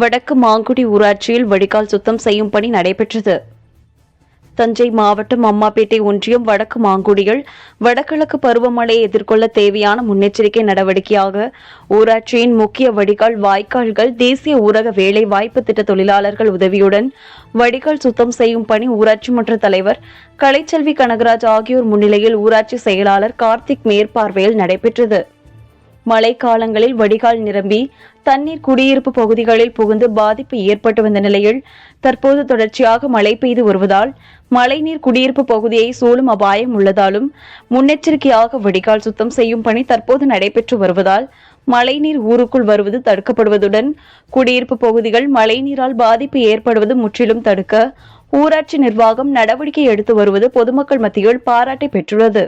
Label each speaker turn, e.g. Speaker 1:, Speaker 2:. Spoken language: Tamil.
Speaker 1: வடக்கு மாங்குடி ஊராட்சியில் வடிகால் சுத்தம் செய்யும் பணி நடைபெற்றது. தஞ்சை மாவட்டம் அம்மாப்பேட்டை ஒன்றியம் வடக்கு மாங்குடியில் வடகிழக்கு பருவமழையை எதிர்கொள்ள தேவையான முன்னெச்சரிக்கை நடவடிக்கையாக ஊராட்சியின் முக்கிய வடிகால் வாய்க்கால்கள் தேசிய ஊரக வேலை வாய்ப்பு திட்ட தொழிலாளர்கள் உதவியுடன் வடிகால் சுத்தம் செய்யும் பணி ஊராட்சி மன்ற தலைவர் கலைச்செல்வி கனகராஜ் ஆகியோர் முன்னிலையில் ஊராட்சி செயலாளர் கார்த்திக் மேற்பார்வையில் நடைபெற்றது. மழைக்காலங்களில் வடிகால் நிரம்பி தண்ணீர் குடியிருப்பு பகுதிகளில் புகுந்து பாதிப்பு ஏற்பட்டு வந்த நிலையில் தற்போது தொடர்ச்சியாக மழை பெய்து வருவதால் மழைநீர் குடியிருப்பு பகுதியை சூழும் அபாயம் உள்ளதாலும் முன்னெச்சரிக்கையாக வடிகால் சுத்தம் செய்யும் பணி தற்போது நடைபெற்று வருவதால் மழைநீர் ஊருக்குள் வருவது தடுக்கப்படுவதுடன் குடியிருப்பு பகுதிகள் மழைநீரால் பாதிப்பு ஏற்படுவது முற்றிலும் தடுக்க ஊராட்சி நிர்வாகம் நடவடிக்கை எடுத்து வருவது பொதுமக்கள் மத்தியில் பாராட்டை பெற்றுள்ளது.